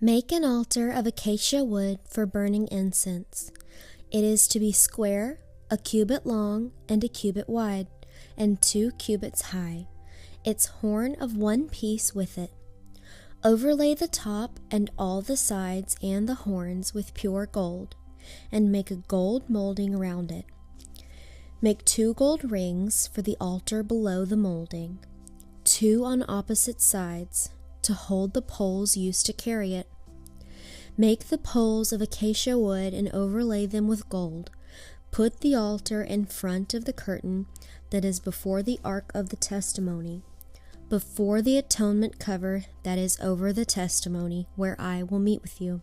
Make an altar of acacia wood for burning incense. It is to be square, a cubit long and a cubit wide, and 2 cubits high, its horn of 1 piece with it. Overlay the top and all the sides and the horns with pure gold, and make a gold molding around it. Make 2 gold rings for the altar below the molding, 2 on opposite sides, to hold the poles used to carry it. Make the poles of acacia wood and overlay them with gold. Put the altar in front of the curtain that is before the ark of the testimony, before the atonement cover that is over the testimony, where I will meet with you.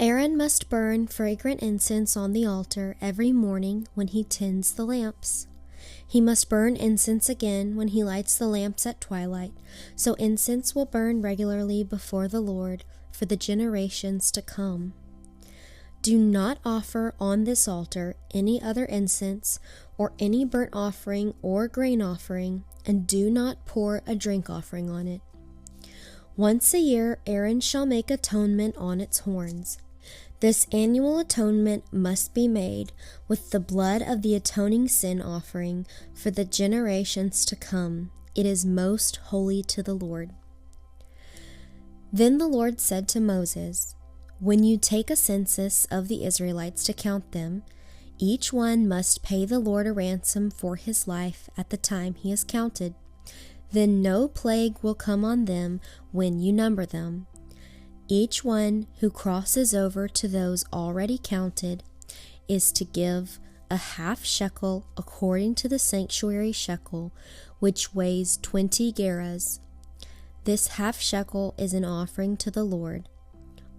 Aaron must burn fragrant incense on the altar every morning when he tends the lamps. He must burn incense again when he lights the lamps at twilight, so incense will burn regularly before the Lord for the generations to come. Do not offer on this altar any other incense or any burnt offering or grain offering, and do not pour a drink offering on it. Once a year Aaron shall make atonement on its horns. This annual atonement must be made with the blood of the atoning sin offering for the generations to come. It is most holy to the Lord. Then the Lord said to Moses, "When you take a census of the Israelites to count them, each one must pay the Lord a ransom for his life at the time he is counted. Then no plague will come on them when you number them. Each one who crosses over to those already counted is to give a half shekel according to the sanctuary shekel, which weighs 20 gerahs. This half shekel is an offering to the Lord.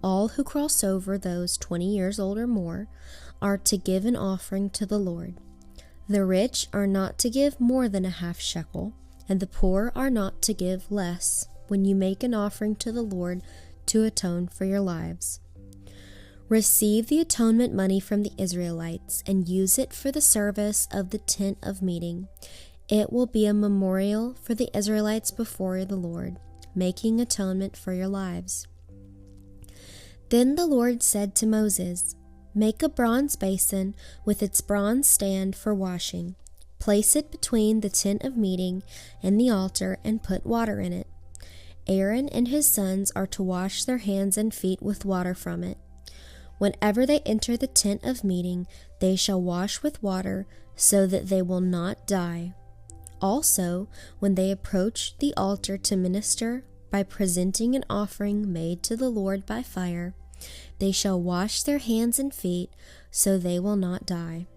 All who cross over those 20 years old or more are to give an offering to the Lord. The rich are not to give more than a half shekel, and the poor are not to give less when you make an offering to the Lord to atone for your lives. Receive the atonement money from the Israelites and use it for the service of the tent of meeting. It will be a memorial for the Israelites before the Lord, making atonement for your lives." Then the Lord said to Moses, "Make a bronze basin with its bronze stand for washing. Place it between the tent of meeting and the altar and put water in it. Aaron and his sons are to wash their hands and feet with water from it. Whenever they enter the tent of meeting, they shall wash with water so that they will not die. Also, when they approach the altar to minister by presenting an offering made to the Lord by fire, they shall wash their hands and feet so they will not die.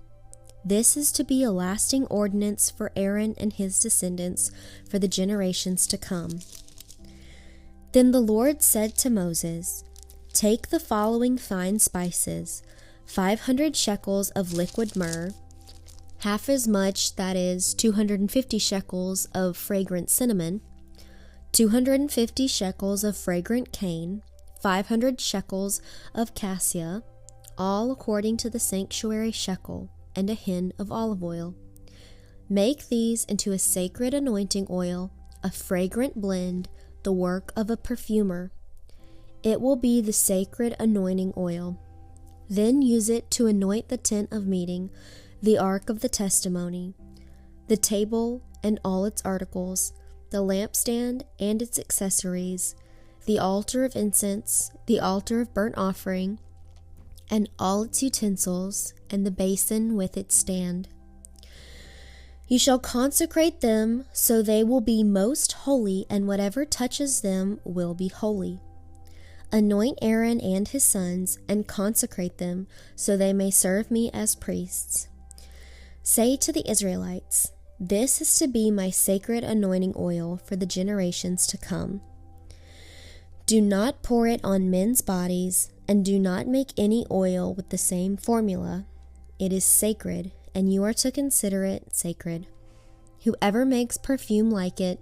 This is to be a lasting ordinance for Aaron and his descendants for the generations to come." Then the Lord said to Moses, "Take the following fine spices, 500 shekels of liquid myrrh, half as much, that is, 250 shekels of fragrant cinnamon, 250 shekels of fragrant cane, 500 shekels of cassia, all according to the sanctuary shekel, and a hin of olive oil. Make these into a sacred anointing oil, a fragrant blend, the work of a perfumer. It will be the sacred anointing oil. Then use it to anoint the tent of meeting, the ark of the testimony, the table and all its articles, the lampstand and its accessories, the altar of incense, the altar of burnt offering, and all its utensils, and the basin with its stand. You shall consecrate them so they will be most holy, and whatever touches them will be holy. Anoint Aaron and his sons, and consecrate them so they may serve me as priests. Say to the Israelites, 'This is to be my sacred anointing oil for the generations to come. Do not pour it on men's bodies, and do not make any oil with the same formula. It is sacred, and you are to consider it sacred. Whoever makes perfume like it,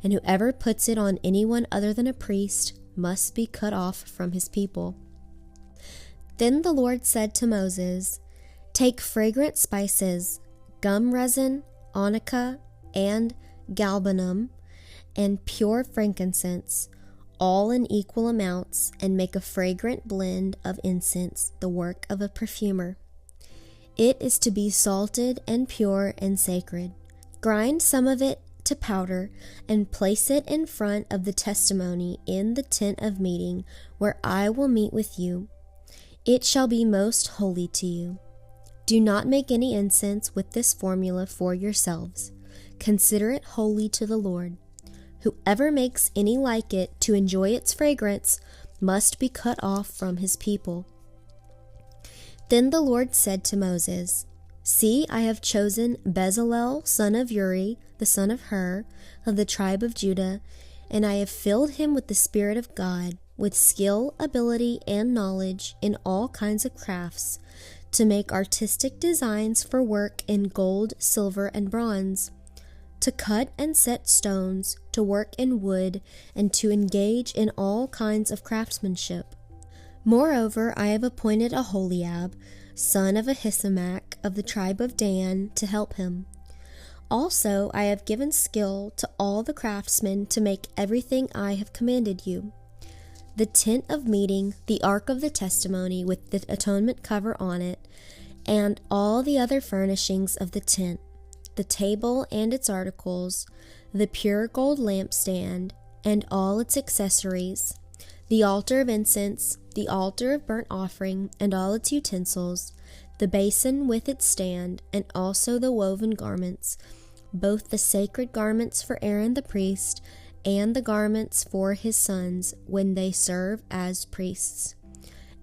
and whoever puts it on anyone other than a priest, must be cut off from his people." Then the Lord said to Moses, "Take fragrant spices, gum resin, onycha, and galbanum, and pure frankincense, all in equal amounts, and make a fragrant blend of incense, the work of a perfumer. It is to be salted and pure and sacred. Grind some of it to powder and place it in front of the testimony in the tent of meeting, where I will meet with you. It shall be most holy to you. Do not make any incense with this formula for yourselves. Consider it holy to the Lord. Whoever makes any like it to enjoy its fragrance must be cut off from his people. Then the Lord said to Moses, See, I have chosen Bezalel, son of Uri, the son of Hur, of the tribe of Judah, and I have filled him with the Spirit of God, with skill, ability, and knowledge in all kinds of crafts, to make artistic designs for work in gold, silver, and bronze, to cut and set stones, to work in wood, and to engage in all kinds of craftsmanship. Moreover, I have appointed Oholiab, son of Ahisamach, of the tribe of Dan, to help him. Also, I have given skill to all the craftsmen to make everything I have commanded you: the tent of meeting, the ark of the testimony with the atonement cover on it, and all the other furnishings of the tent, the table and its articles, the pure gold lampstand, and all its accessories, the altar of incense, the altar of burnt offering, and all its utensils, the basin with its stand, and also the woven garments, both the sacred garments for Aaron the priest, and the garments for his sons when they serve as priests,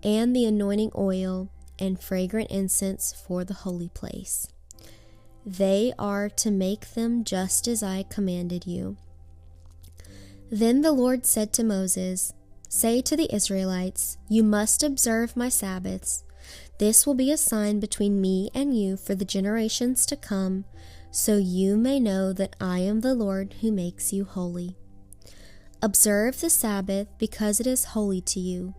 and the anointing oil and fragrant incense for the holy place. They are to make them just as I commanded you. Then the Lord said to Moses, Say to the Israelites, You must observe my Sabbaths. This will be a sign between me and you for the generations to come, so you may know that I am the Lord who makes you holy. Observe the Sabbath because it is holy to you.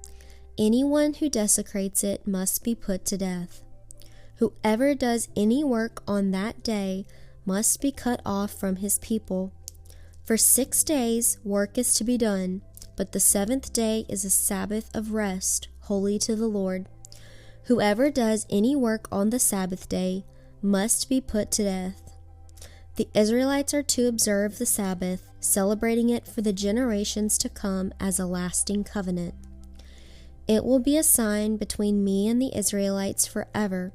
Anyone who desecrates it must be put to death. Whoever does any work on that day must be cut off from his people. For 6 days work is to be done, but the 7th day is a Sabbath of rest, holy to the Lord. Whoever does any work on the Sabbath day must be put to death. The Israelites are to observe the Sabbath, celebrating it for the generations to come as a lasting covenant. It will be a sign between me and the Israelites forever.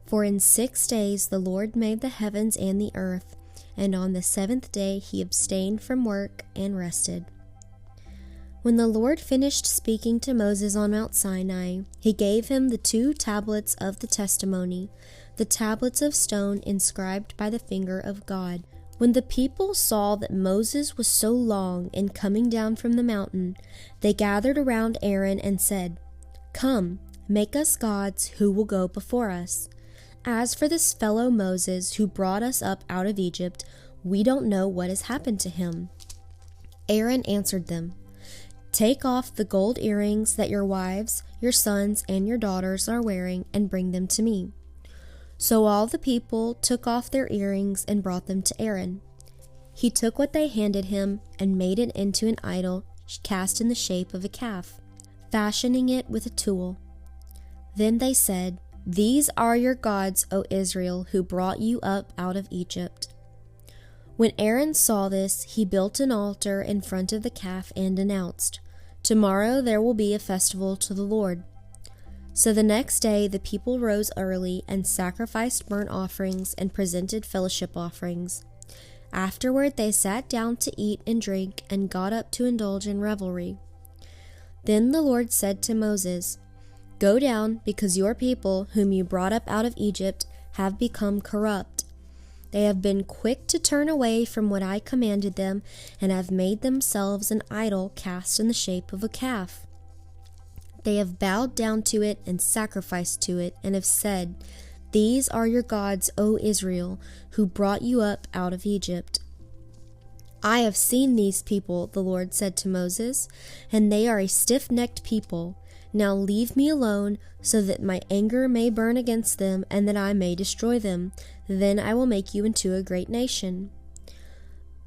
For in 6 days the Lord made the heavens and the earth, and on the 7th day he abstained from work and rested. When the Lord finished speaking to Moses on Mount Sinai, he gave him the 2 tablets of the testimony, the tablets of stone inscribed by the finger of God. When the people saw that Moses was so long in coming down from the mountain, they gathered around Aaron and said, Come, make us gods who will go before us. As for this fellow Moses who brought us up out of Egypt, we don't know what has happened to him. Aaron answered them, Take off the gold earrings that your wives, your sons, and your daughters are wearing and bring them to me. So all the people took off their earrings and brought them to Aaron. He took what they handed him and made it into an idol cast in the shape of a calf, fashioning it with a tool. Then they said, These are your gods, O Israel, who brought you up out of Egypt. When Aaron saw this, he built an altar in front of the calf and announced, Tomorrow there will be a festival to the Lord. So the next day the people rose early and sacrificed burnt offerings and presented fellowship offerings. Afterward they sat down to eat and drink and got up to indulge in revelry. Then the Lord said to Moses, Go down, because your people, whom you brought up out of Egypt, have become corrupt. They have been quick to turn away from what I commanded them, and have made themselves an idol cast in the shape of a calf. They have bowed down to it and sacrificed to it, and have said, These are your gods, O Israel, who brought you up out of Egypt. I have seen these people, the Lord said to Moses, and they are a stiff-necked people. Now leave me alone, so that my anger may burn against them, and that I may destroy them. Then I will make you into a great nation.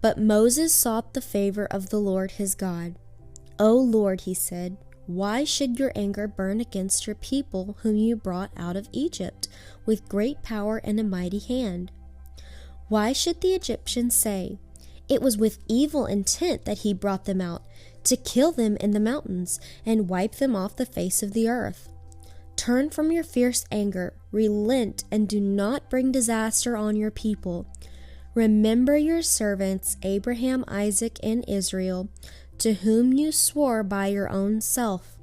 But Moses sought the favor of the Lord his God. "O Lord," he said, "why should your anger burn against your people whom you brought out of Egypt with great power and a mighty hand? Why should the Egyptians say, 'It was with evil intent that he brought them out, to kill them in the mountains and wipe them off the face of the earth'? Turn from your fierce anger, relent, and do not bring disaster on your people. Remember your servants Abraham, Isaac, and Israel, to whom you swore by your own self.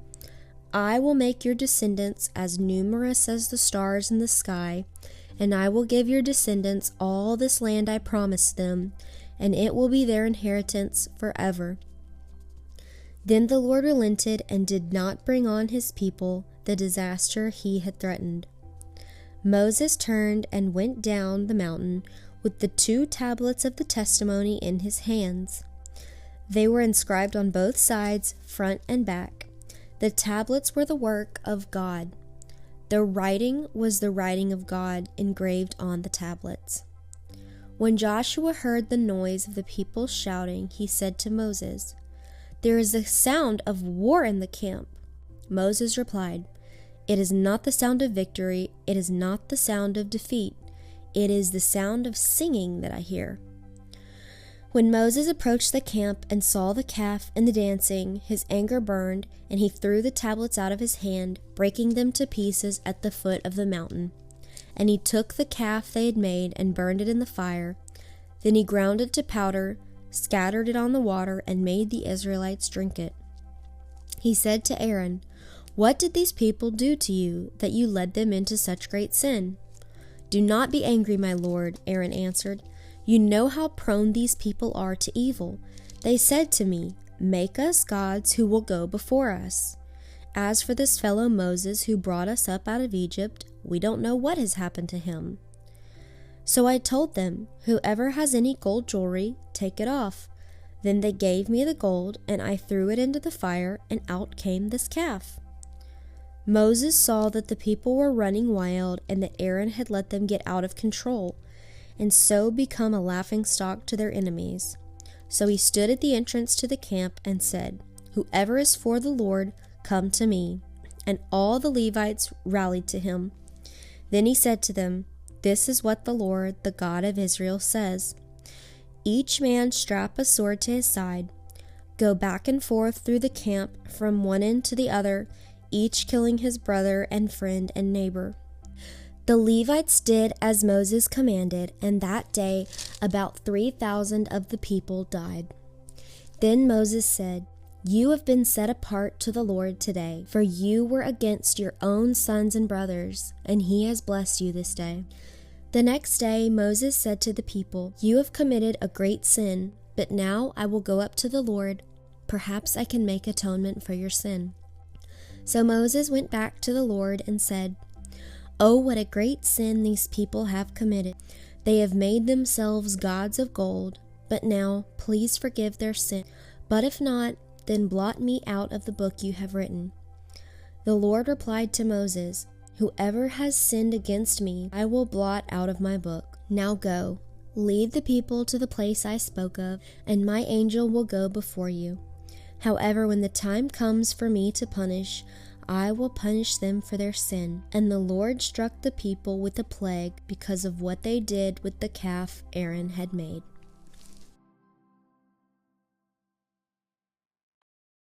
I will make your descendants as numerous as the stars in the sky, and I will give your descendants all this land I promised them, and it will be their inheritance forever." Then the Lord relented and did not bring on his people the disaster he had threatened. Moses turned and went down the mountain with the 2 tablets of the testimony in his hands. They were inscribed on both sides, front and back. The tablets were the work of God. The writing was the writing of God engraved on the tablets. When Joshua heard the noise of the people shouting, he said to Moses, "There is a sound of war in the camp." Moses replied, "It is not the sound of victory, it is not the sound of defeat. It is the sound of singing that I hear." When Moses approached the camp and saw the calf and the dancing, his anger burned, and he threw the tablets out of his hand, breaking them to pieces at the foot of the mountain. And he took the calf they had made and burned it in the fire. Then he ground it to powder, scattered it on the water, and made the Israelites drink it. He said to Aaron, "What did these people do to you, that you led them into such great sin?" "Do not be angry, my lord," Aaron answered. "You know how prone these people are to evil. They said to me, 'Make us gods who will go before us.' As for this fellow Moses who brought us up out of Egypt, we don't know what has happened to him." So I told them, "Whoever has any gold jewelry, take it off." Then they gave me the gold, and I threw it into the fire, and out came this calf. Moses saw that the people were running wild, and that Aaron had let them get out of control, and so become a laughingstock to their enemies. So he stood at the entrance to the camp and said, "Whoever is for the Lord, come to me." And all the Levites rallied to him. Then he said to them, "This is what the Lord, the God of Israel, says. Each man strap a sword to his side. Go back and forth through the camp from one end to the other, each killing his brother and friend and neighbor." The Levites did as Moses commanded, and that day about 3,000 of the people died. Then Moses said, "You have been set apart to the Lord today, for you were against your own sons and brothers, and he has blessed you this day." The next day Moses said to the people, "You have committed a great sin, but now I will go up to the Lord. Perhaps I can make atonement for your sin." So Moses went back to the Lord and said, "Oh, what a great sin these people have committed. They have made themselves gods of gold, but now please forgive their sin. But if not, then blot me out of the book you have written." The Lord replied to Moses, "Whoever has sinned against me, I will blot out of my book. Now go, lead the people to the place I spoke of, and my angel will go before you. However, when the time comes for me to punish, I will punish them for their sin." And the Lord struck the people with a plague because of what they did with the calf Aaron had made.